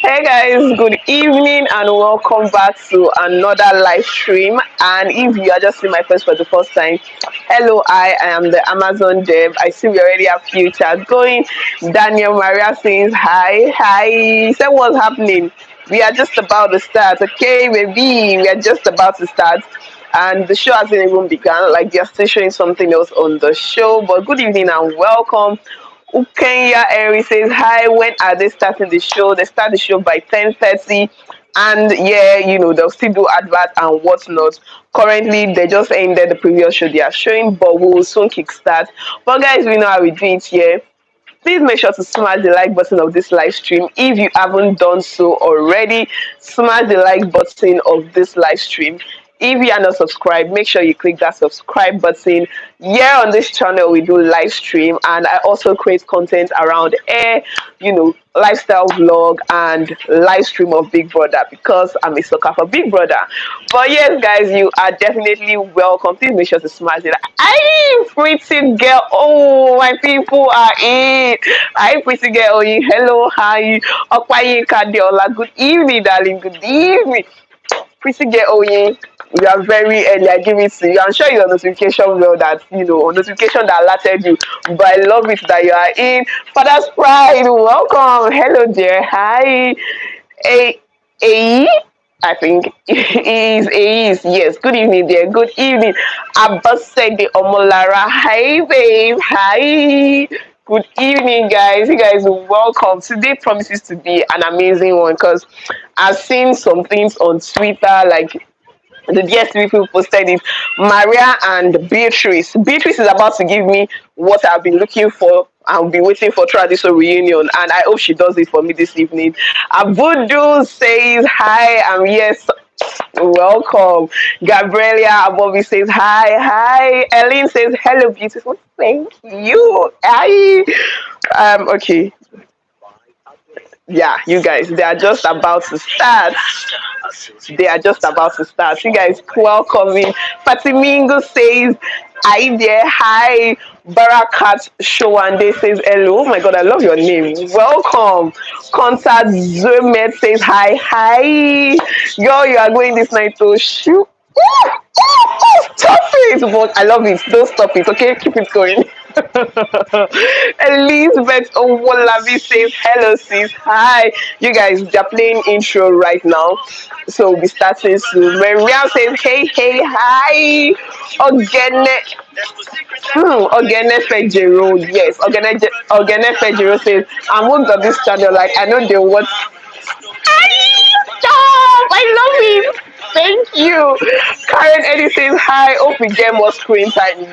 Hey guys, good evening and welcome back to another live stream. And if you are just seeing my face for the first time, hello, I am the Amazon Dev. I see we already have few chats going. Daniel Maria says hi, hi. Say what's happening. We are just about to start, okay, baby. We are just about to start. And the show hasn't even begun. Like they're still showing something else on the show. But good evening and welcome. Ukenya Eri says hi. When are they starting the show? They start the show by 10:30, and yeah, they'll still do advert and whatnot. Currently, they just ended the previous show they are showing, but we will soon kickstart. But guys, we know how we do it here. Please make sure to smash the like button of this live stream. If you haven't done so already, smash the like button of this live stream. If you are not subscribed, make sure you click that subscribe button. Here on this channel, we do live stream, and I also create content around air, lifestyle vlog and live stream of Big Brother because I'm a sucker for Big Brother. But yes, guys, you are definitely welcome. Please make sure to smash it. Hi, pretty girl. Oh, my people are in. Hi, pretty girl. Oh, hello, hi. Okwaye Kadeola. Good evening, darling. Good evening. Pretty girl. Oh, you are very early. I give it to you. I'm sure your notification will that notification that alerted you. But I love it that you are in. Father's Pride, welcome. Hello, dear. Hi. A I think is yes. Good evening, dear. Good evening. Abasede Omolara. Hi, babe. Hi. Good evening, guys. You guys are welcome. Today promises to be an amazing one because I've seen some things on Twitter like the DSTV people posted it. Maria and Beatrice. Beatrice is about to give me what I've been looking for. I'll be waiting for throughout this reunion, and I hope she does it for me this evening. Abudu says hi. Yes. Welcome. Gabrielia Bobby says hi. Hi. Ellen says hello, beautiful. Thank you. Hi. Okay. Yeah, you guys, they are just about to start. They are just about to start. You guys, welcome in. Fatimingo says, hi there, hi. Barakat Showande says, hello. Oh my God, I love your name. Welcome. Contact Zomet says, hi, hi. Yo, you are going this night to shoot. Stop it, but I love it. Don't stop it, okay? Keep it going. Elizabeth Owolabi says, hello, sis. Hi. You guys, they're playing intro right now. So we'll be starting soon. Maria says, hey, hey, hi. Ogene Fejero. Yes, Ogene Fejero says, I'm hooked on this channel. Like, I know they watch. Stop! I love it. Thank you. Karen Eddie says hi. Hope we get more screen time.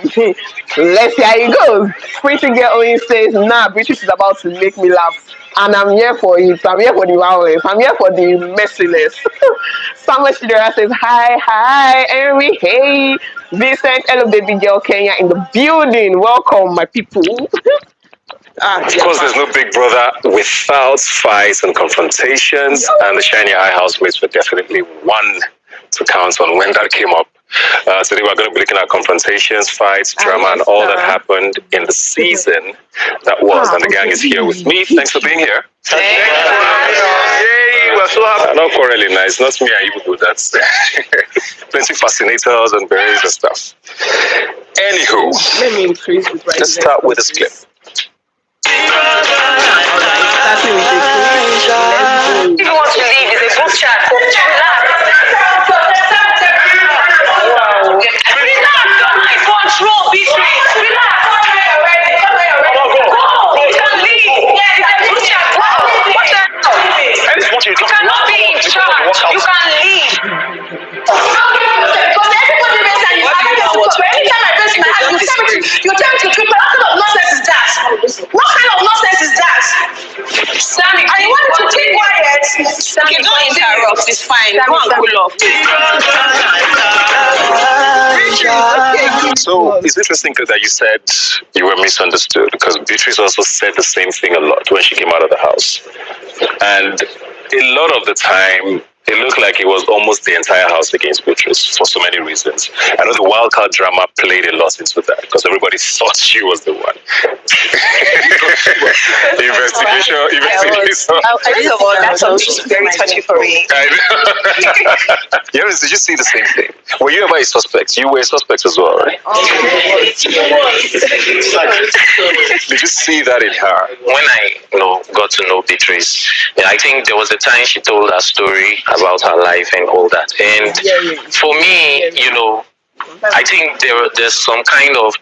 Let's see how it goes. Pretty girl only says, nah, British is about to make me laugh. And I'm here for it. I'm here for the violence. I'm here for the messiness. Samuel Shidera says hi, hi. Henry, hey. Vincent, hello, baby girl Kenya in the building. Welcome, my people. Of course, there's no Big Brother without fights and confrontations, and the Shiny Eye housemates were definitely one to count on when that came up. Today we're going to be looking at confrontations, fights, drama, and all that happened in the season that was. And the gang is here with me. Thanks for being here. Yay, we're so happy. Not quarreling, it's not me and you, that's plenty fascinators and berries and stuff. Anywho, Let me increase it right let's start with this clip. Starting with the clip. If you want to leave, it's a group chat. Relax, don't like control, be free. Relax. You can leave. Yeah, it's a group chat. You cannot be in charge. You can leave. Because everybody makes an anytime I raise my hand, you tell me to keep. What kind of nonsense is that? What kind of nonsense is that? Sammy, and you want me to keep quiet? Sammy, don't interrupt. It's fine. Go and cool off. So it's interesting that you said you were misunderstood because Beatrice also said the same thing a lot when she came out of the house. And a lot of the time, it looked like it was almost the entire house against Beatrice for so many reasons. I know the wildcard drama played a lot into that because everybody thought she was the one. The investigation. First of all, that sounds very touchy for me. I know. Yes, did you see the same thing? Were you ever a suspect? You were a suspect as well, right? Did you see that in her? When I got to know Beatrice, I think there was a time she told her story about her life and all that. And for me, I think there's some kind of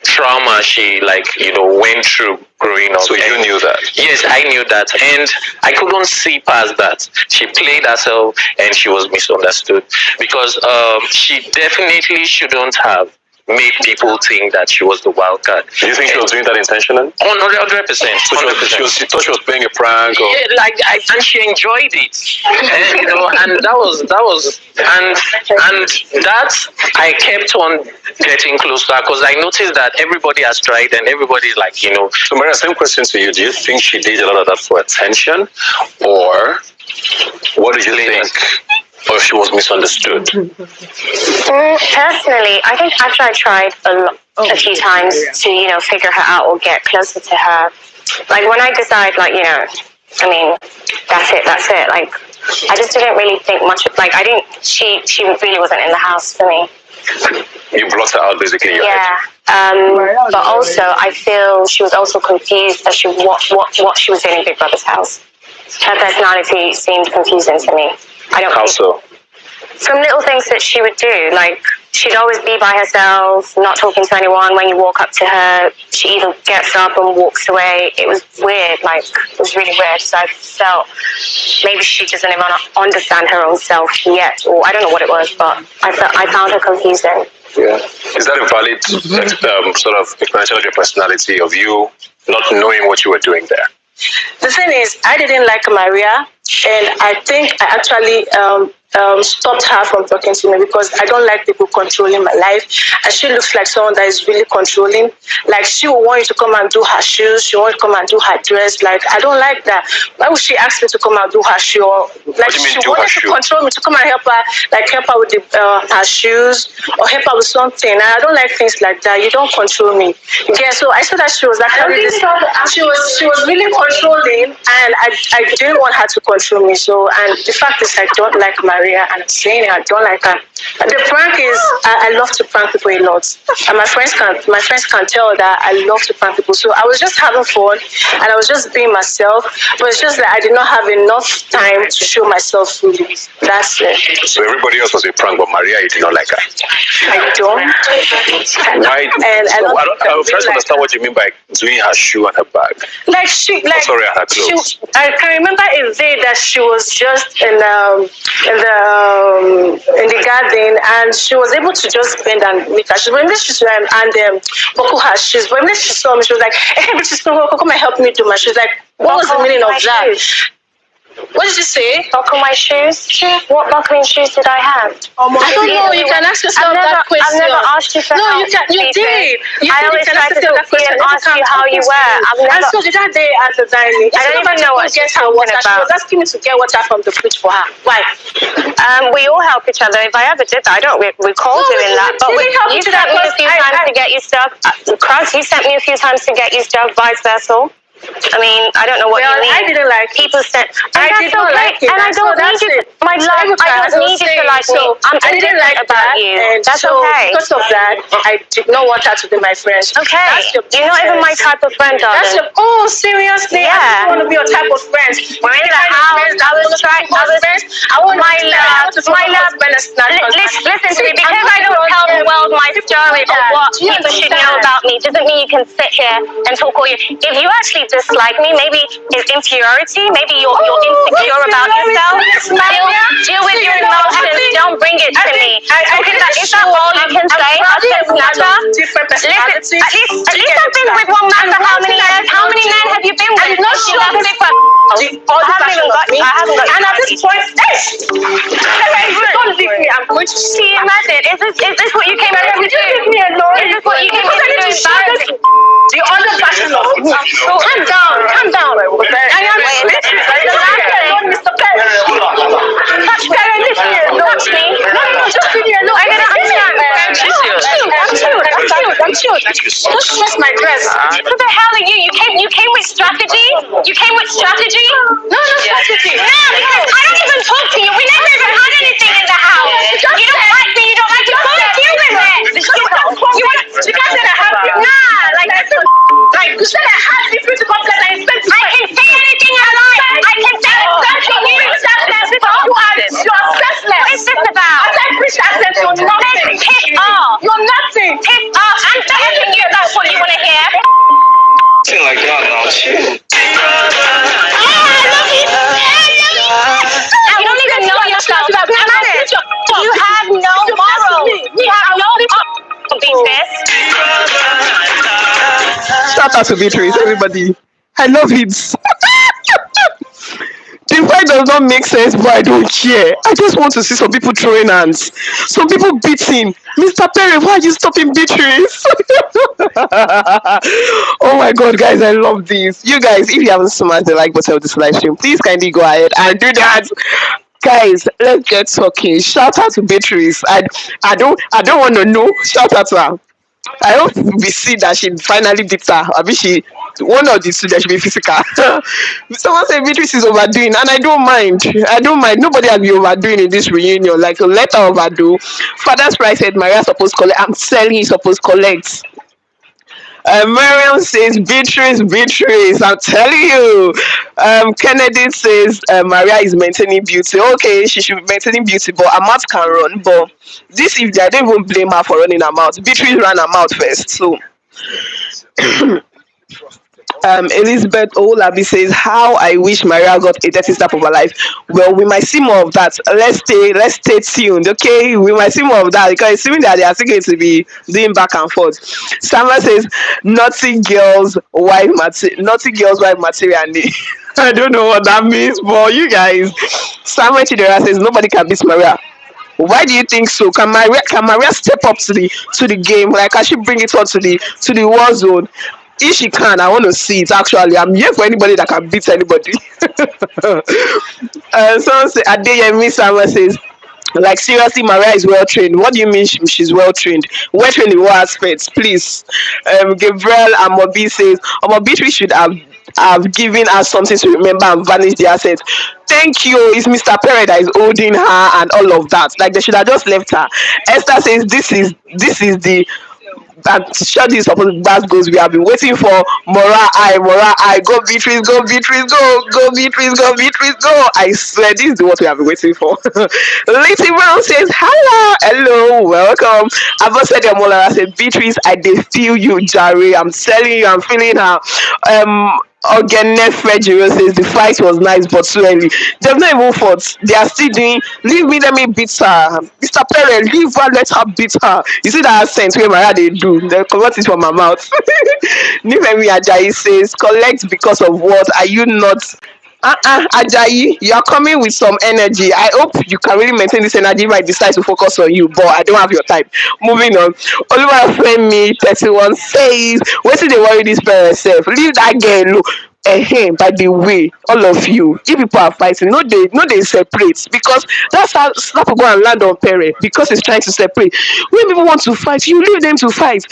trauma she went through growing up. So you knew that? Yes, I knew that, and I couldn't see past that. She played herself and she was misunderstood because she definitely shouldn't have made people think that she was the wild card. Do you think she was doing that intentionally? 100%. So she thought she was playing a prank? Or? Yeah, and she enjoyed it. And, and that was, and that I kept on getting closer because I noticed that everybody has tried and everybody's like, So Maria, same question to you. Do you think she did a lot of that for attention? Or what do you think? Or she was misunderstood? Personally, I think after I tried a few times to, figure her out or get closer to her, like when I decide, that's it. Like, I just didn't really think much. She really wasn't in the house for me. You blocked her out, basically. Yeah. But also, I feel she was also confused as to what she was doing in Big Brother's house. Her personality seemed confusing to me. How so? From little things that she would do, like she'd always be by herself, not talking to anyone. When you walk up to her, she either gets up and walks away. It was weird, it was really weird. So I felt maybe she doesn't even understand her own self yet, or I don't know what it was, but I found her confusing. Yeah. Is that a valid sort of explanation of your personality, of you not knowing what you were doing there? The thing is, I didn't like Maria, and I think I actually stopped her from talking to me because I don't like people controlling my life. And she looks like someone that is really controlling. Like, she will want you to come and do her shoes. She won't come and do her dress. Like, I don't like that. Why would she ask me to come and do her shoe? Like, she wanted to control me, to come and help her with her shoes or help her with something. And I don't like things like that. You don't control me. Yeah, so I saw that she was actually she was really controlling, and I didn't want her to control me. So, and the fact is, I don't like Maria, and I'm saying it, I don't like her. And the prank is, I love to prank people a lot, and my friends can tell that I love to prank people. So I was just having fun, and I was just being myself. But it's just that I did not have enough time to show myself fully. That's it. So everybody else was a prank, but Maria, you did not like her. I don't. Why? And I don't first understand what you mean by doing her shoe and her bag. Like she, like sorry, her clothes. I can remember a day that she was just in the garden, and she was able to just bend and make her shoes. But when she saw and buckle her shoes, but when she saw me, she was like, "Hey, Beatrice, come and help me do my shoes." Like, what was the meaning of that? What did you say? Buckle my shoes? What buckling shoes did I have? I don't know. You can ask yourself that question. I've never asked you for help. You did. I always try to talk to you and ask you how you were. And so did that day at the dining. I don't even know what she's talking about. She was asking me to get water from the fridge for her. Why? We all help each other. If I ever did that, I don't recall doing that. But you sent me a few times to get you stuff. Cross, you sent me a few times to get you stuff, vice versa. I mean, I don't know what you mean. I didn't like people said, I did not like it. And I don't need you. My love, I don't need you to like me. I'm indifferent about you. That's okay. Because of that, I did not want her to be my friend. Okay. You're not even my type of friend, darling. Seriously? Yeah. I don't want to be your type of friend. We're in the house. My love. Listen to me. Because I don't tell the world my story of what people should know about me doesn't mean you can sit here and talk all you. If you actually dislike me, maybe it's inferiority, maybe you're insecure about yourself. Deal with your emotions, don't bring it to me. Is that all you can say? Listen, at least I've been with one man for how many years? How many men have you been with? I'm not sure I haven't got you. And at this point, don't leave me. I'm going to see you, Imagine. Is this what you came here to do? Leave me alone. Is this what you came here to do? The other version of me. Calm down. I am Mr. Perry. Don't stress my dress. Who the hell are you? You came with strategy? You came with strategy? No strategy. No, because I don't even talk to you. We never even had anything in the house. You don't like me, you don't like to go and deal with it. You can't say that I have you. Nah, like You said I have people to come and expect I can say anything I like. I can say anything. you're senseless. What is this about? As I preach accent, you're nothing. Piss off. You're nothing. Piss off. I'm telling you that's what you want to hear. Something like that now. You don't even know yourself. You have no morals. You have no Beatrice. Shout out to Beatrice, everybody. I love it. The fight does not make sense, but I don't care. I just want to see some people throwing hands, some people beating. Mr. Perry, why are you stopping Beatrice? Oh my god, guys, I love this. You guys, if you haven't smashed the like button of this live stream, please kindly go ahead and do that. Guys, let's get talking. Shout out to Beatrice. I don't want to know. Shout out to her. I hope we see that she finally beats her. I mean, one of the two that should be physical. Someone said Beatrice is overdoing, and I don't mind. I don't mind. Nobody has been overdoing in this reunion. Like, let her overdo. Father's Pride said Maria supposed collect. I'm telling you, supposed collect. Miriam says Beatrice. I'm telling you. Kennedy says Maria is maintaining beauty. Okay, she should be maintaining beauty, but her mouth can run. But this, if I don't even blame her for running her mouth. Beatrice ran her mouth first. So Elizabeth Olabi says, how I wish Maria got a dirty step of her life. Well, we might see more of that. Let's stay tuned, okay? We might see more of that because it's seeming that they are still going to be doing back and forth. Summer says, naughty girls wife material. I don't know what that means, but you guys. Samuel Chidera says, nobody can beat Maria. Why do you think so? Can Maria step up to the game? Like, can she bring it on to the war zone? If she can, I want to see it. Actually, I'm here for anybody that can beat anybody. Someone say Adeyemi Sama says, like, seriously, Maria is well trained. What do you mean she's well trained? Well trained in what aspects, please? Gabriel Amobi says, Beatrice should have given her something to remember and vanish the assets. Thank you. It's Mr. Perry that is holding her and all of that. Like, they should have just left her. Esther says this is the that shot this supposed that goes. We have been waiting for Mora I go Beatrice, go Beatrice, go Beatrice, go Beatrice, go. I swear this is what we have been waiting for. Lady Brown says hello, welcome. Abosede Molara said Beatrice, I dey feel you, Jare. I'm telling you, I'm feeling her. Ogene Fejiro says the fight was nice but too early. They've not even fought. They are still doing leave me, let me beat her. Mr. Perry, leave her, let her beat her. You see that accent where Maria they do. They convert it from my mouth. Nifemi Ajayi says, collect because of what? Are you not Ajayi, you are coming with some energy. I hope you can really maintain this energy if I decide to focus on you, but I don't have your time. Moving on. Oluwafemi 31 says, what did they worry this parent self? Leave that girl alone. By the way, all of you, if people are fighting, no they separate, because that's how slap will go and land on parent because it's trying to separate. When people want to fight, you leave them to fight.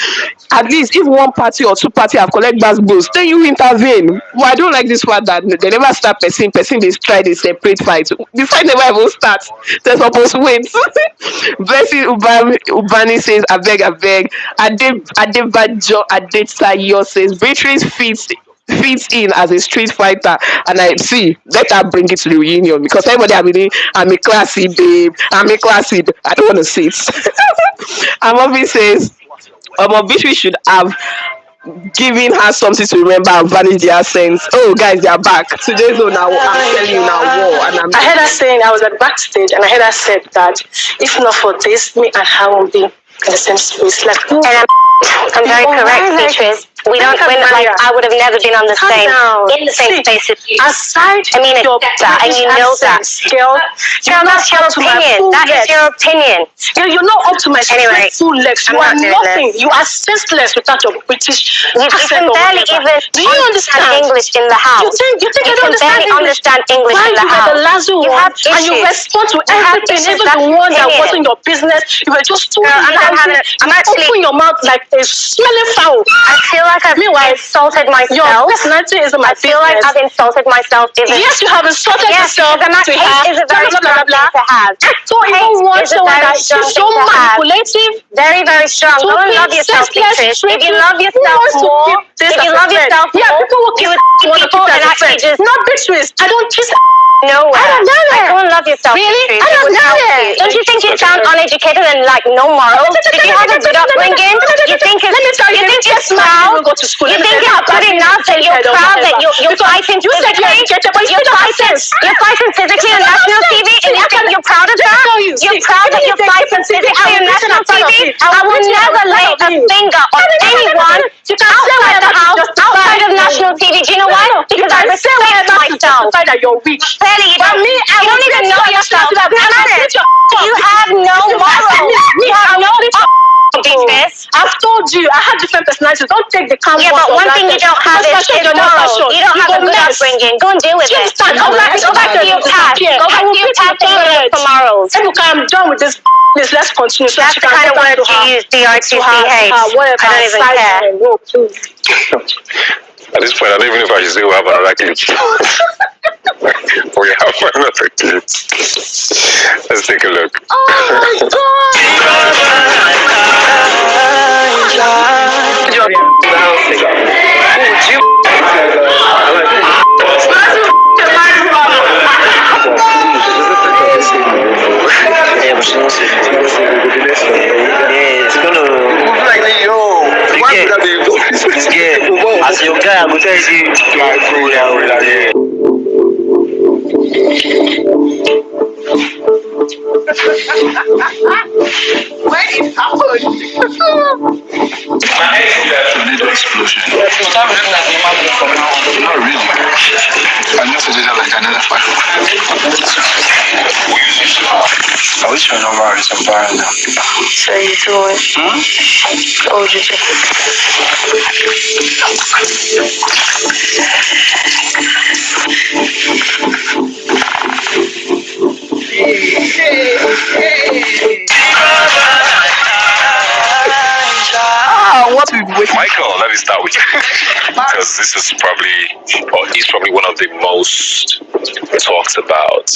At least if one party or two party have collect bass bulls, then you intervene. Well, I don't like this one that they never start person they try they separate fight. The fight never even start. They're supposed to win. Blessing Ubani says, I beg. Adebajo Adetayo says, Beatrice fits in as a street fighter, and I see let her bring it to the reunion because everybody have been I'm a classy babe, I don't want to see it. Amobi says Beatrice should have given her something to remember and vanish their sense. Oh guys, they are back. Today's zone now, I'm telling you now, war. And I heard her saying, I was at backstage and I heard her said that if not for this, me and her will be in the same space. Like, I'm very correct, Beatrice. I would have never been on the same space as you. Aside, I mean, it's that, and you know that. Girl, That's your opinion. That is your opinion. You're not up to my Anyway, full legs. You are nothing. You are senseless without your British accent. You can barely even Do you understand English in the house. You think I don't understand English in the house. The Lazo You one, have and you issues. respond to everything, even the one that wasn't your business. You were just too open your mouth like a smelling fowl. I feel like I've insulted myself. Your personality isn't my business. I feel like I've insulted myself. Yes, you have insulted yourself. Hate is a very strong thing to have. So even one someone that is so manipulative. Very, very strong. Go and love yourself, Beatrice. If you love yourself more, you would people and actually just... Not Beatrice. I don't kiss... No way. I don't know that. Go and love yourself. Really? I don't know that. Don't you think you sound uneducated and like no morals? Did you have a good upbringing? You think it's... Let me tell you, it's proud? Go to school. You think it's good enough that you're proud that you're fighting physically? You're fighting physically on national TV and you think you're proud of that? You're proud that you're fighting physically on national TV? I will never lay a finger on anyone outside the house, outside of national TV. Do you know why? Because I respect myself. That you're weak. Clearly you don't. You don't even know yourself. You have no morals. You have no business. I've told you, I have different personalities. Don't take the calm. Yeah, but one thing you don't have is morals. You don't have a good upbringing. Go and deal with it. Go back to your past. Go back to your past and look for morals. I'm done with this. Let's continue. That's the kind of word you use. DRTC hates. I don't even care. At this point, I don't even know if I should say we have another clip. We have another clip. Let's take a look. Oh my as your guy, I will tell you, Where it happened? Tornado explotion. Not really. I just did it like another 5. I wish I know where it's about now. So you doing? Oh, did you? What we wait. Michael, let me start with you. Because this is probably, or is probably one of the most talked about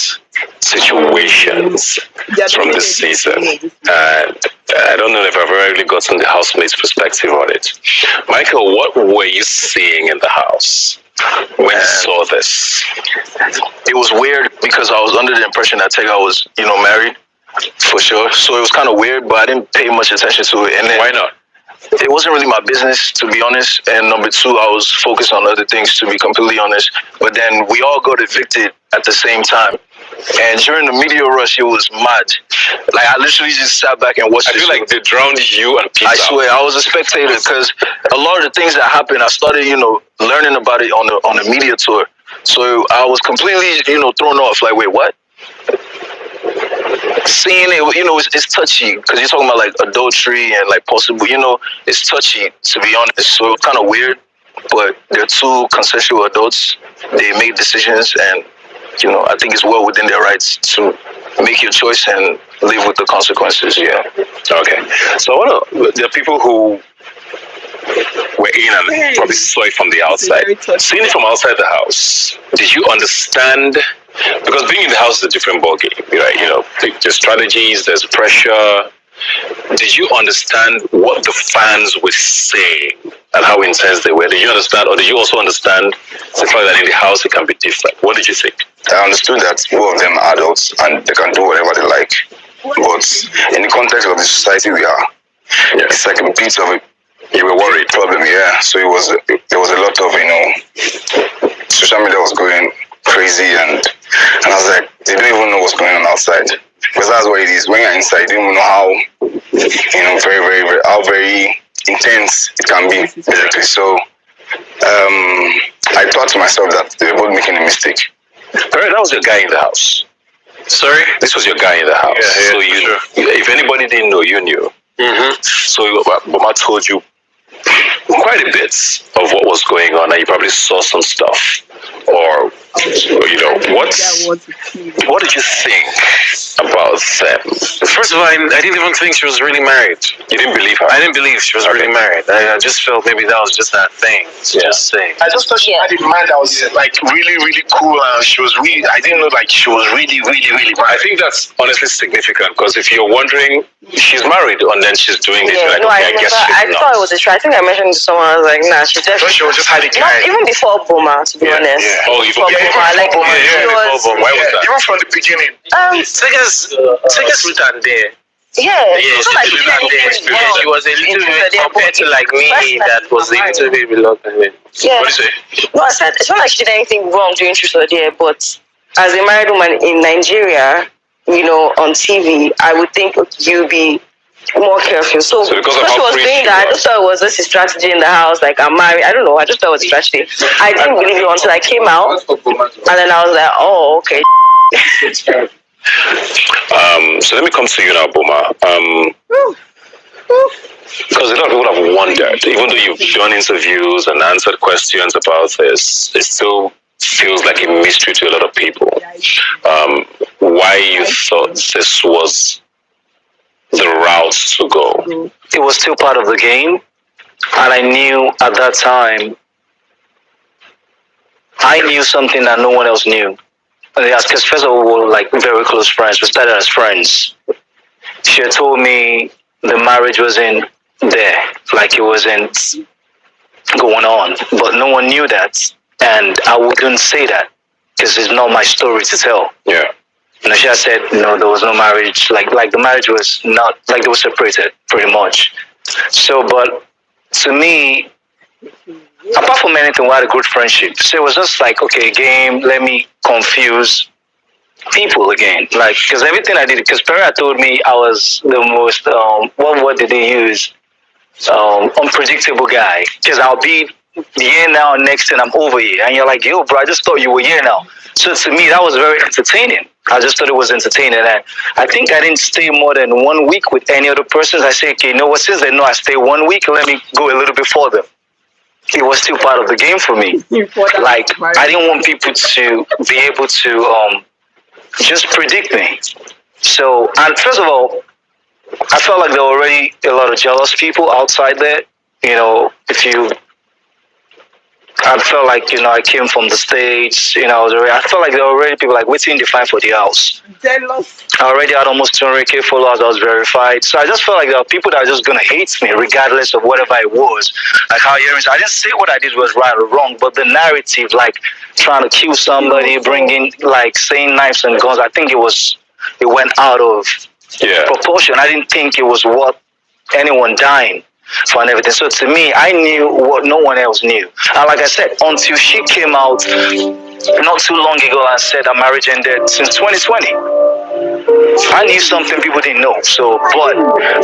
situations from this season. And I don't know if I've really gotten the housemate's perspective on it. Michael, what were you seeing in the house when you saw this? It was weird because I was under the impression that Tega was, married for sure. So it was kind of weird, but I didn't pay much attention to it. And then, why not? It wasn't really my business, to be honest. And number 2, I was focused on other things, to be completely honest. But then we all got evicted at the same time. And during the media rush, it was mad. Like, I literally just sat back and watched it. I feel like they drowned you and people. I swear, I was a spectator because a lot of the things that happened, I started, learning about it on the media tour. So I was completely, thrown off. Like, wait, what? Seeing it, it's touchy because you're talking about like adultery and like possible, it's touchy, to be honest. So it's kind of weird, but they're 2 consensual adults. They make decisions, and I think it's well within their rights to make your choice and live with the consequences. Yeah. Okay. So there are people who were in and probably saw it from the outside. Seeing it from outside the house, did you understand? Because being in the house is a different ballgame, right? There's strategies, there's pressure. Did you understand what the fans were saying and how intense they were? Did you understand, or did you also understand the fact that in the house it can be different? What did you think? I understood that both of them are adults and they can do whatever they like. But in the context of the society we are, it's like a bit of a You were worried. problem, yeah. So there was a lot of, social media was going crazy, and I was like, they don't even know what's going on outside. Because that's what it is. When you're inside, you don't even know how, very, very, very, how very intense it can be, basically. So I thought to myself that they were both making a mistake. That was your guy in the house. Sorry? This was your guy in the house. Yeah, so if anybody didn't know, you knew. Mm-hmm. So Mama told you quite a bit of what was going on, and you probably saw some stuff, or what did you think about them? First of all, I didn't even think she was really married. You didn't believe her? I didn't believe she was really married. I just felt maybe that was just that thing. Just saying. I just thought she had a man that was like really, really cool, and she was really. I didn't know like she was really, really, really I think that's honestly significant, because if you're wondering, she's married and then she's doing this, Yeah, like, no, okay, I guess she's I not. thought it was a try. I think I mentioned to someone, I was like, nah, she definitely. she was just hiding Not behind. even before Boma, to be honest. Yeah. Oh, before even Boma, like before Boma, she was. Why was that? Even from the beginning. Tega's root and there. Yeah, Yeah, it's not like she did anything wrong. she was a little bit compared to like me. That was a little bit reluctant. Yeah. What do you say? No, I said it's not like she did anything wrong doing Truth or Dare, but as a married woman in Nigeria, on TV, I would think you'd be more careful. So because of she how was free doing she that, I was. just thought it was just a strategy in the house. Like, I'm married. I don't know. I just thought it was a strategy. I didn't believe it until I came out, and then I was like, oh, okay. So let me come to you now, Boma. Because a lot of people have wondered, even though you've done interviews and answered questions about this, it still feels like a mystery to a lot of people. Why you thought this was the route to go? It was still part of the game, and I knew at that time, I knew something that no one else knew. Because first of all, we were like very close friends. We started as friends. She had told me the marriage wasn't there, like it wasn't going on, but no one knew that, and I wouldn't say that because it's not my story to tell. Yeah. She had said no, there was no marriage. Like the marriage was not, like they were separated pretty much. So, but to me, apart from anything, we had a good friendship. So it was just like, okay, game, let me confuse people again. Like, because everything I did, because Perry told me I was the most, what word did they use? Unpredictable guy. Because I'll be here now, next and I'm over here. And you're like, yo, bro, I just thought you were here now. So to me, that was very entertaining. I just thought it was entertaining. And I think I didn't stay more than 1 week with any other persons. I said, okay, you know what, since they know I stay 1 week, let me go a little bit further. It was still part of the game for me. Like, I didn't want people to be able to just predict me. So, and first of all, I felt like there were already a lot of jealous people outside there. I felt like, I came from the States, I felt like there were already people like waiting to find for the house. Jealous. I already had almost 200K followers. I was verified. So I just felt like there are people that are just going to hate me regardless of whatever it was. Like how I didn't say what I did was right or wrong, but the narrative, like trying to kill somebody, bringing, like saying knives and guns, I think it went out of proportion. I didn't think it was worth anyone dying for and everything. So to me, I knew what no one else knew. And like I said, until she came out not too long ago and said our marriage ended since 2020, I knew something people didn't know. So, but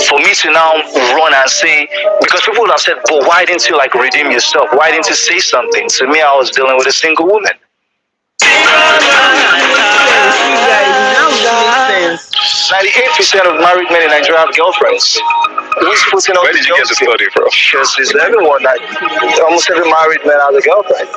for me to now run and say, because people would have said, but why didn't you like redeem yourself? Why didn't you say something? To me, I was dealing with a single woman. 98% of married men in Nigeria have girlfriends. Who's putting up Where did you get the study from? Because it's everyone. Like, almost every married man has a girlfriend.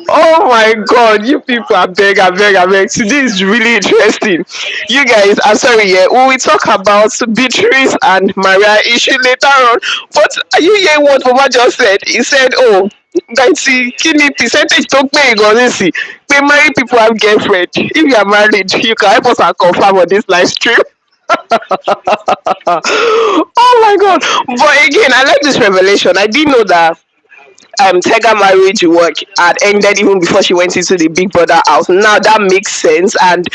Oh my god, you people are beg. Today is really interesting. You guys, I'm sorry, we will talk about Beatrice and Maria issue later on. But are you hearing what Mama just said? He said, oh, guys, kidney percentage don't pay see. We married people have girlfriend. If you are married, you can help us and confirm on this live stream. Oh my god. But again, I like this revelation. I didn't know that Tega marriage work had ended even before she went into the Big Brother house. Now that makes sense, and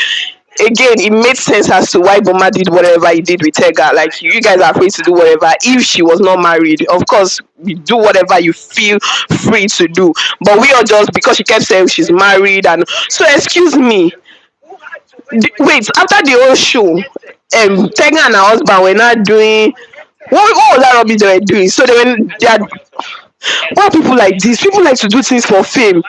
again, it made sense as to why Boma did whatever he did with Tega. Like, you guys are free to do whatever. If she was not married, of course, we do whatever you feel free to do. But we are just, because she kept saying she's married, and so excuse me. wait, after the whole show, Tega and her husband were not doing what was that rubbish they were doing? So they are why are people like this? People like to do things for fame.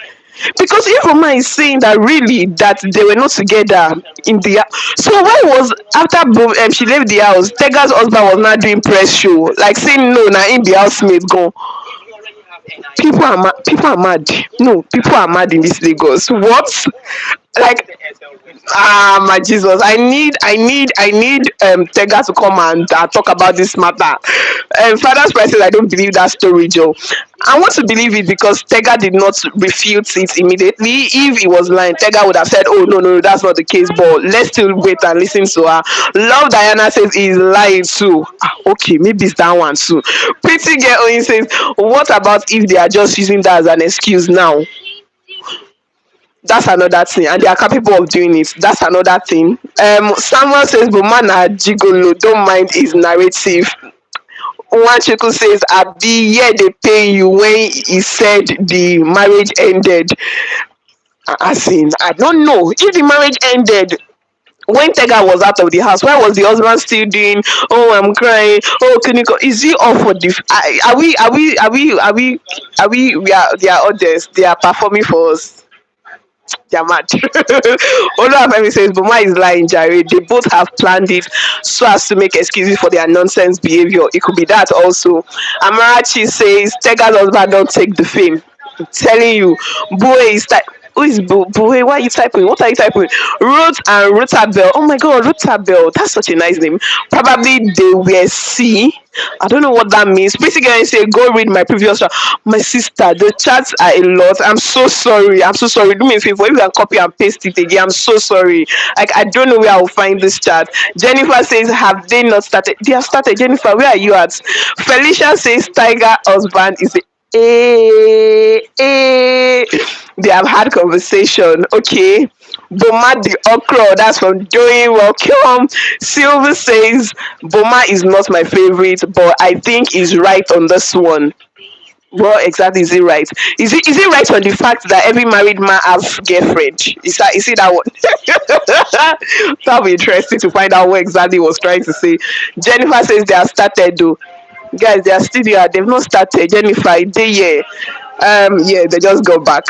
Because if Roma is saying that really that they were not together in the so why was after she left the house, Tega's husband was not doing press show, like saying no, now in the housemate gone. People are mad. People are mad. No, people are mad in this Lagos. What? Like my Jesus, I need Tega to come and talk about this matter. Father's prices, I don't believe that story, Joe. I want to believe it because Tega did not refute it immediately. If he was lying, Tega would have said, oh no, that's not the case, but let's still wait and listen to her. Love Diana says he's lying too. Okay, maybe it's that one too. Pretty girl Oyin says, what about if they are just using that as an excuse now? That's another thing, and they are capable of doing it. That's another thing. Samuel says, but man, gigolo, don't mind his narrative. Wanchiku says, Abi, yeah, they pay you when he said the marriage ended. As in, I don't know if the marriage ended when Tega was out of the house. Why was the husband still doing? Oh, I'm crying. Oh, can you go? Is he all for the? Are we? We are. They are others. They are performing for us. They're mad. Olufemi says, Boma is lying, Jerry. They both have planned it so as to make excuses for their nonsense behavior. It could be that also. Amarachi says, Tega's husband don't take the fame. I'm telling you, Boy is like, who is Boy? Why are you typing? What are you typing? Ruth and Rutabel. Oh my god, Rutabel. That's such a nice name. Probably they were C. I don't know what that means. Basically, I say go read my previous chat. My sister, the chats are a lot. I'm so sorry. I'm so sorry. Do me a favor. If you can copy and paste it again, I'm so sorry. Like I don't know where I will find this chat. Jennifer says, have they not started? They have started. Jennifer, where are you at? Felicia says, Tiger husband is a they have had conversation. Okay. Boma the okra, that's from doing welcome. Silver says Boma is not my favorite, but I think he's right on this one. What exactly is he right? Is it right on the fact that every married man has girlfriend? Is it that one? That'll be interesting to find out what exactly he was trying to say. Jennifer says they have started though. Guys, they are still here. They've not started. Jennifer, they yeah. Yeah, they just go back.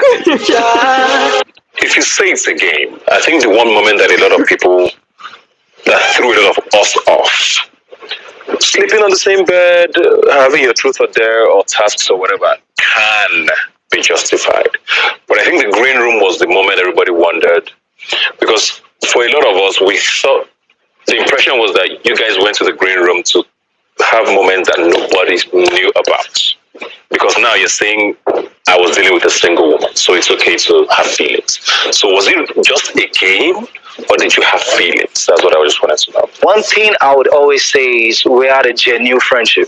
If you say it's a game, I think the one moment that a lot of people that threw a lot of us off, sleeping on the same bed, having your truth or dare or tasks or whatever, can be justified. But I think the green room was the moment everybody wondered, because for a lot of us, we thought the impression was that you guys went to the green room to have moments that nobody knew about. Because now you're saying I was dealing with a single woman, so it's okay to have feelings. So was it just a game, or did you have feelings? That's what I just wanted to know. One thing I would always say is we had a genuine friendship.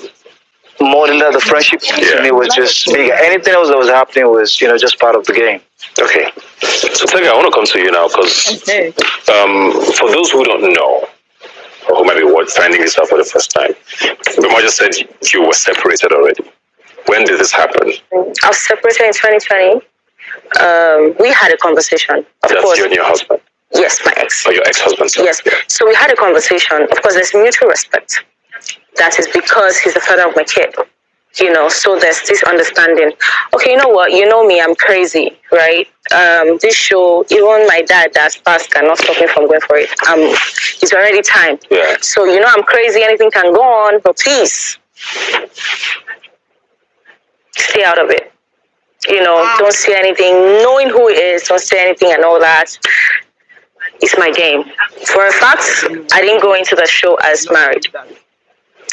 More than that, the friendship to me was just big. Anything else that was happening was, just part of the game. Okay. So Tega, I want to come to you now because for those who don't know, or who might be finding this out for the first time, Bbnaija said you were separated already. When did this happen? I was separated in 2020. We had a conversation. Of That's course. you and your husband? Yes, my ex. Or your ex-husband? Sorry. Yes. So we had a conversation. Of course, there's mutual respect. That is because he's the father of my kid. So there's this understanding. Okay, you know what? You know me, I'm crazy, right? This show, even my dad that's passed cannot stop me from going for it. It's already time. Yeah. So, I'm crazy, anything can go on, but please, stay out of it. Don't say anything. Knowing who he is, don't say anything and all that. It's my game. For a fact, I didn't go into the show as married.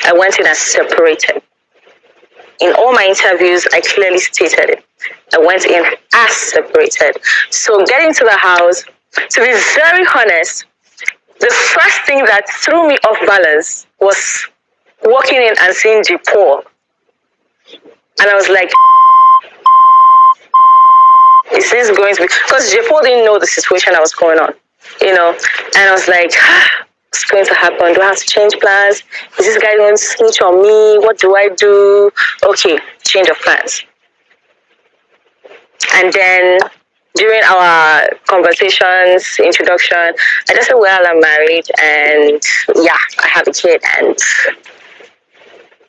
I went in as separated. In all my interviews, I clearly stated it. I went in as separated. So getting to the house, to be very honest, the first thing that threw me off balance was walking in and seeing J-Paul. And I was like, is this going to be... Because J-Paul didn't know the situation that was going on, And I was like, what's going to happen? Do I have to change plans? Is this guy going to snitch on me? What do I do? Okay, change of plans. And then during our conversations, introduction, I just said, well, I'm married and yeah, I have a kid. And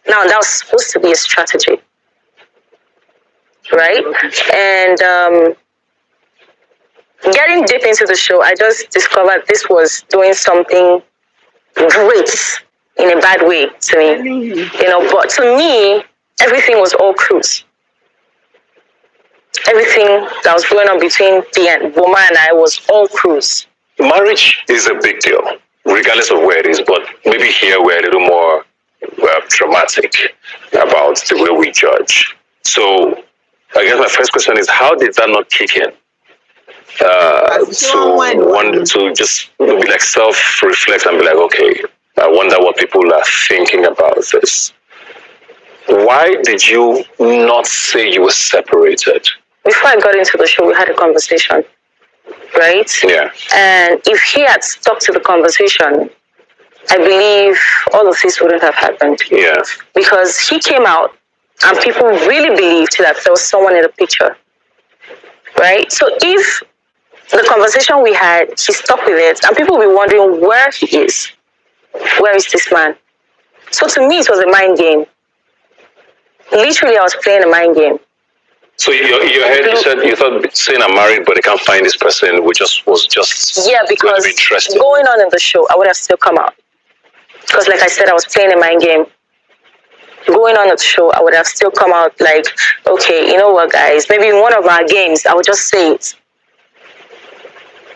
now that was supposed to be a strategy, right? And getting deep into the show, I just discovered this was doing something great in a bad way to me. But to me, everything was all cruise. Everything that was going on between Tega and Boma and I was all cruise. Marriage is a big deal, regardless of where it is, but maybe here we're a little more dramatic about the way we judge. So I guess my first question is, how did that not kick in? To just be like self-reflect and be like, okay, I wonder what people are thinking about this. Why did you not say you were separated? Before I got into the show, we had a conversation, right? Yeah. And if he had stuck to the conversation, I believe all of this wouldn't have happened. Yeah. Because he came out and people really believed that there was someone in the picture, right? So if the conversation we had, he stuck with it, and people will be wondering where he is. Where is this man? So to me, it was a mind game. Literally, I was playing a mind game. So in your head, you said you thought saying I'm married, but I can't find this person, was just because interesting. Going on in the show, I would have still come out. Because like I said, I was playing a mind game. Going on the show, I would have still come out like, okay, you know what, guys? Maybe in one of our games, I would just say it.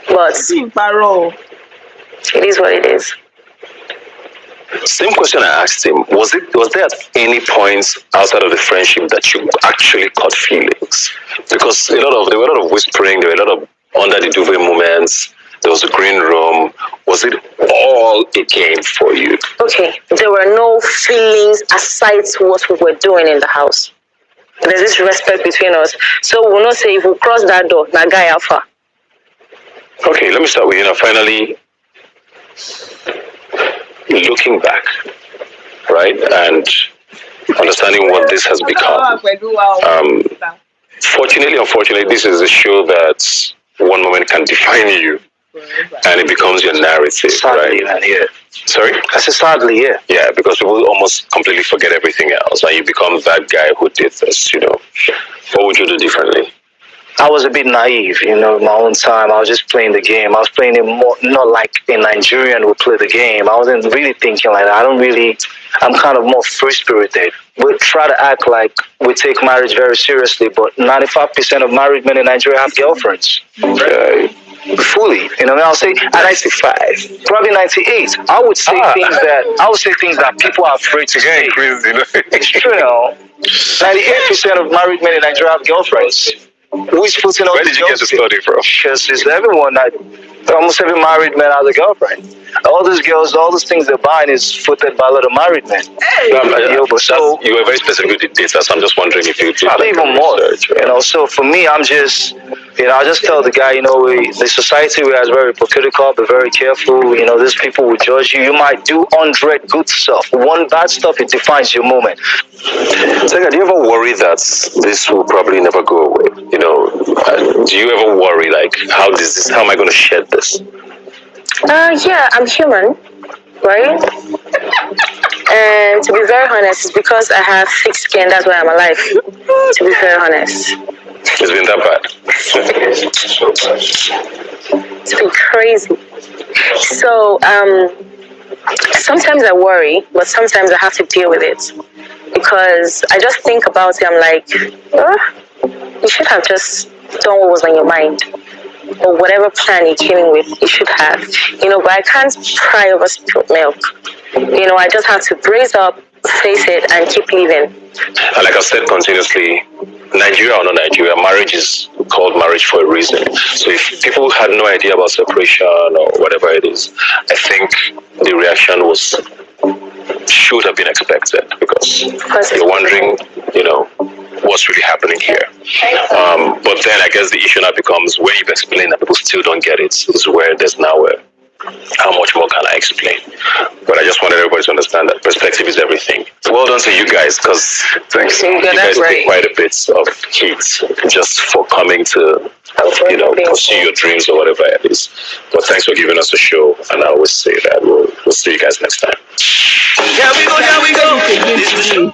But it is what it is. Same question I asked him. Was there at any point outside of the friendship that you actually caught feelings? Because there were a lot of whispering, there were a lot of under the duvet moments, there was a green room. Was it all a game for you? Okay, there were no feelings aside to what we were doing in the house. There's this respect between us. So we'll not say if we cross that door, na guy alpha. Okay, let me start with you now. Finally, looking back, right, and understanding what this has become. Fortunately, unfortunately, this is a show that one moment can define you, and it becomes your narrative, Sadly, right? yeah. Sorry? I said sadly, yeah. Yeah, because people almost completely forget everything else, and you become that guy who did this, What would you do differently? I was a bit naive, my own time. I was just playing the game. I was playing it more, not like a Nigerian would play the game. I wasn't really thinking like that. I'm kind of more free-spirited. We try to act like we take marriage very seriously, but 95% of married men in Nigeria have girlfriends. Fully, I'll say at 95, probably 98. I would say things that people are afraid to say. It's true, 98% of married men in Nigeria have girlfriends. Who's putting Where did you get the study from? Because it's everyone almost every married man has a girlfriend. All these girls, all those things they're buying is footed by a lot of married men. So you were very specific with the data, so I'm just wondering if you did probably even more. So for me, I'm just, I just tell the guy, the society we are is very hypocritical, be very careful. These people will judge you. You might do 100 good stuff. One bad stuff, it defines your moment. Tega, do you ever worry that this will probably never go away? Do you ever worry how am I going to shed this? Yeah, I'm human, right? And to be very honest, it's because I have thick skin, that's why I'm alive. To be very honest. It's been that bad. It's been crazy. So, sometimes I worry, but sometimes I have to deal with it. Because I just think about it, I'm like, you should have just done what was on your mind. Or whatever plan you came in with, you should have. But I can't cry over spilled milk. I just have to brace up, face it, and keep living. And like I've said continuously, Nigeria or not Nigeria, marriage is called marriage for a reason. So if people had no idea about separation or whatever it is, I think the reaction should have been expected, because you're wondering, what's really happening here. But then I guess the issue now becomes when you've explained that people still don't get it, is where there's now a How much more can I explain? But I just wanted everybody to understand that perspective is everything. Well done to you guys, because thanks. You guys take quite a bit of heat just for coming to, pursue your dreams or whatever it is. But thanks for giving us a show, and I always say that we'll see you guys next time. Here we go.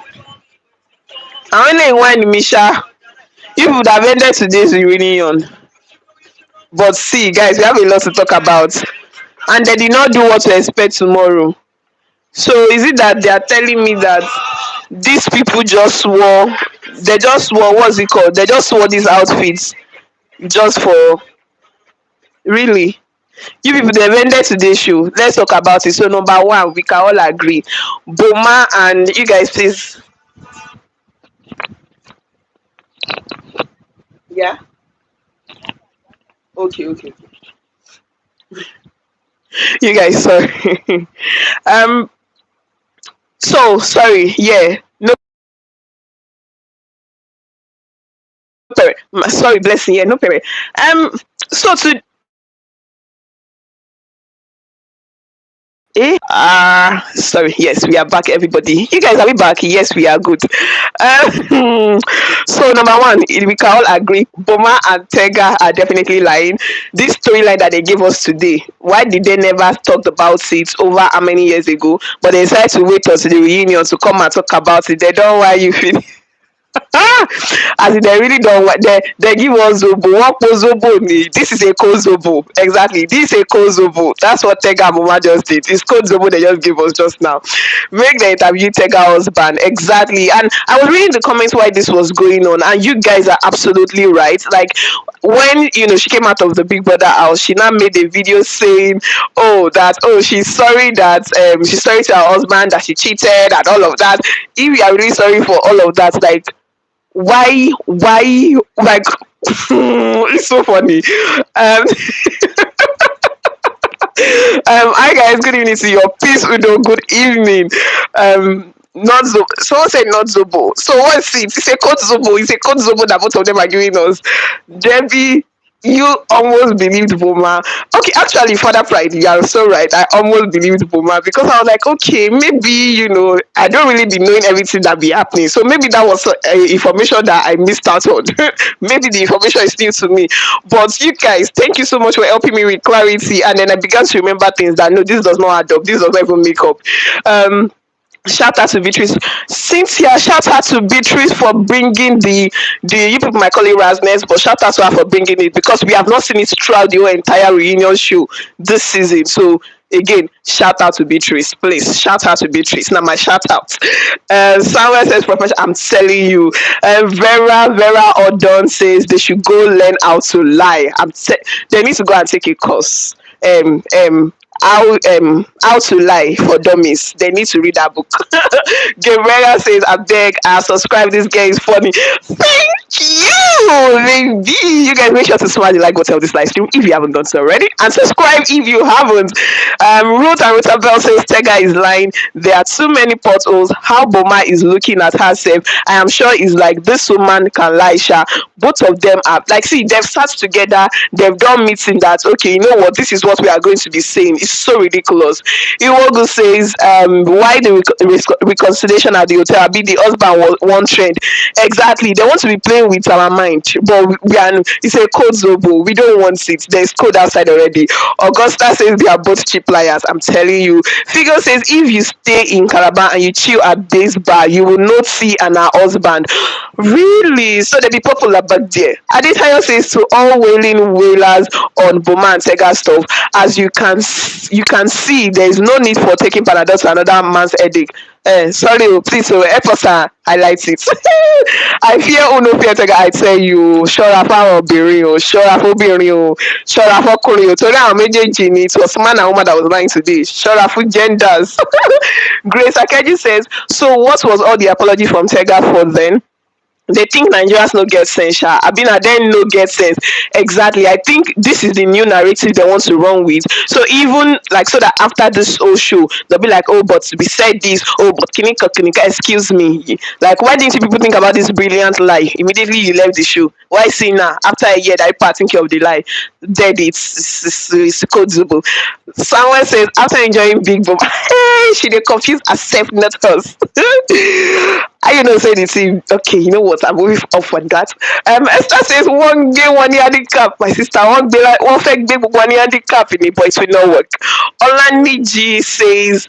I only one Misha. You would have ended today's reunion. But see, guys, we have a lot to talk about. And they did not do what to expect tomorrow. So is it that they are telling me that these people just wore, what's it called? They just wore these outfits just for, really? You people, they've ended today's show. Let's talk about it. So number one, we can all agree. Boma and you guys, please. Yeah. Okay. You guys, sorry. um. So sorry. Yeah. No. Sorry, blessing. Yeah. No. So to sorry, yes, we are back, everybody. You guys, are we back? Yes, we are good. So number one, we can all agree Boma and Tega are definitely lying. This storyline that they gave us today, why did they never talk about it over how many years ago? But they decided to wait until the reunion to come and talk about it. They don't why you feel. As in they really don't want they give us zobo. What zobo ni? This is a cold zobo. Exactly. This is a cold zobo. That's what Tega and Boma just did. It's cold zobo they just gave us just now. Make the interview Tega husband. Exactly. And I was reading the comments why this was going on, and you guys are absolutely right. Like when she came out of the Big Brother house, she now made a video saying, she's sorry she's sorry to her husband that she cheated and all of that. If you are really sorry for all of that, like why like it's so funny. Hi guys, good evening to your peace Udo, good evening. Not Zobo. Someone said not Zobo. So what's it? It's a code Zobo. It's a code Zobo that both of them are giving us. Debbie, you almost believed Boma. Okay, actually, Father Pride, you are so right. I almost believed Boma because I was like, okay, maybe I don't really be knowing everything that be happening. So maybe that was information that I missed out on. Maybe the information is new to me. But you guys, thank you so much for helping me with clarity. And then I began to remember things that no, this does not add up. This does not even make up. Shout out to Beatrice. Cynthia, shout out to Beatrice for bringing the you people might call it razness, but shout out to her for bringing it because we have not seen it throughout the whole entire reunion show this season. So again, shout out to Beatrice, please. Shout out to Beatrice. Now my shout out. Samuel says, "Professional." I'm telling you. Vera Odon says they should go learn how to lie. They need to go and take a course. How to lie for dummies. They need to read that book. Gabriela says, I beg, I subscribe. This guy is funny. Thank you, baby. You guys make sure to smash the like button of this live stream if you haven't done so already, and subscribe if you haven't. Ruth and Rutabel says Tega is lying. There are too many potholes. How Boma is looking at herself, I am sure it's like this woman can lie. Sha. Both of them are like, see, they've sat together, they've done meeting that, okay, you know what, this is what we are going to be saying. It's so ridiculous. Iwogu says, why the reconciliation at the hotel? Be the husband was one trend. Exactly. They want to be playing with our mind, but it's a code Zobo. We don't want it. There's code outside already. Augusta says they are both cheap liars. I'm telling you. Figo says if you stay in Calabar and you chill at this bar, you will not see an husband. Really? So they be popular back there. Adetayo says to all wailing wailers on Boma and Tega stuff, as you can see, there is no need for taking Panadol to another man's headache. Sorry, please, help us highlight it. I fear Uno fear Tega. I tell you, Shora for Birio, Shora for Birio, Shora for Korea. So now, it was man and woman that was lying today. Shora for genders. Grace Akeji says, so what was all the apology from Tega for then? They think Nigerians no get sense. Abina then no get sense. Exactly. I think this is the new narrative they want to run with. So even like so that after this whole show, they'll be like, oh, but we said this. Oh, but kinika, excuse me. Like, why didn't you people think about this brilliant lie immediately you left the show? Why see now after a year that you part thinking of the lie? Dead. It's codeable. Someone says after enjoying Big Boom, hey, she they confuse herself, not us. I say the thing. Okay, you know what? I'm moving off on that. Esther says one game, 1 year handicap. My sister, one fake big 1 year handicap in it, but it will not work. Olani G says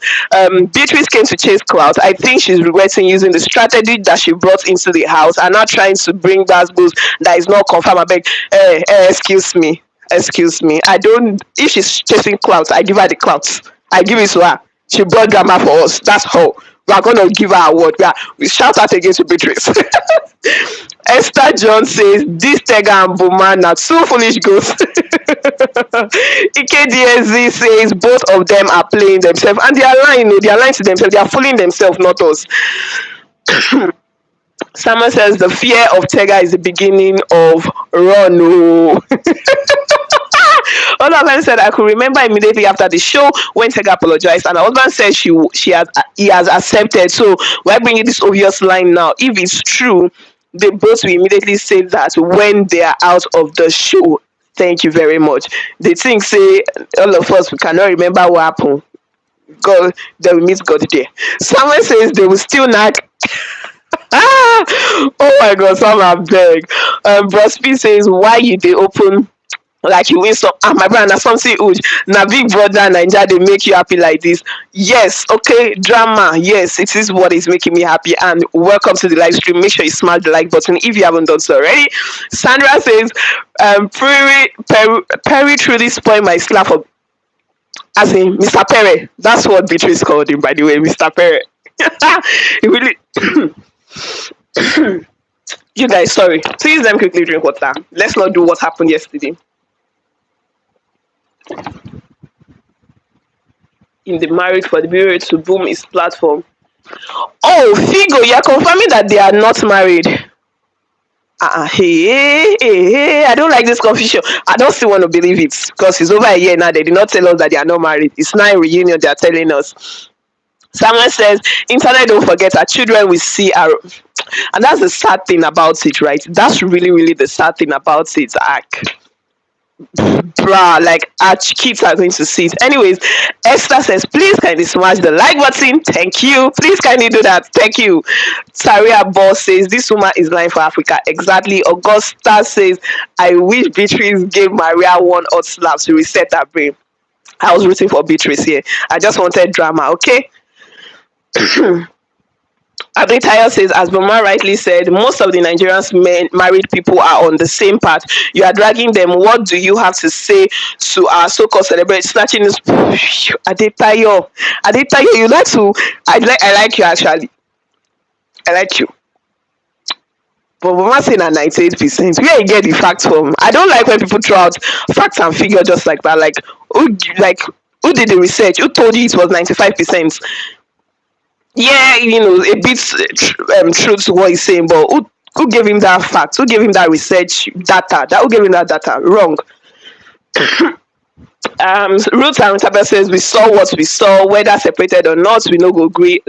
Beatrice came to chase clout. I think she's regretting using the strategy that she brought into the house and not trying to bring back booze that is not confirmed. I beg, excuse me. I don't. If she's chasing clout, I give her the clout. I give it to her. She brought drama for us. That's her. We are gonna give her a award. We shout out against Beatrice. Esther John says this Tega and Boma na two foolish ghosts. EKDSZ says both of them are playing themselves and they are lying. No, they are lying to themselves. They are fooling themselves, not us. Summer says the fear of Tega is the beginning of run. Oh. Husband said I could remember immediately after the show when Tega apologized, and her husband said he has accepted. So we're bringing this obvious line now. If it's true, they both will immediately say that when they are out of the show. Thank you very much. They think say all of us we cannot remember what happened. God, they will meet God there. Someone says they will still not. Oh my God, someone beg. Bros P says why you they open like you win some my brother something huge now big brother Nigeria they make you happy like this. Yes, okay, drama, yes, it is what is making me happy. And welcome to the live stream. Make sure you smash the like button if you haven't done so already. Sandra says Perry truly spoiled my slap up, as in Mr. Perry. That's what Beatrice called him, by the way, Mr. Perry. He really you guys, sorry, please let me quickly drink water. Let's not do what happened yesterday in the Married for the Bureau to Boom is platform. Oh, Figo, you're confirming that they are not married. Hey, I don't like this confusion. I don't still want to believe it because it's over a year now. They did not tell us that they are not married. It's now a reunion they are telling us. Someone says, internet don't forget our children will see our, and that's the sad thing about it, right? That's really, really the sad thing about it. Like our kids are going to see it. Anyways, Esther says, please kindly smash the like button. Thank you. Please kindly do that. Thank you. Saria Boss says, this woman is lying for Africa. Exactly. Augusta says, I wish Beatrice gave Maria one hot slap to reset her brain. I was rooting for Beatrice here. I just wanted drama, okay? Bbnaija says, as Boma rightly said, most of the Nigerians married people are on the same path. You are dragging them. What do you have to say to our so-called celebrity snatching this? Bbnaija, you like to? I like you actually. I like you. But Boma saying at 98%. Where you get the facts from? I don't like when people throw out facts and figure just like that. Like who did the research? Who told you it was 95%? Yeah, a bit true to what he's saying, but who gave him that fact? Who gave him that research data? Who gave him that data? Wrong. Ruth and Tabitha says we saw what we saw, whether separated or not, we no go agree.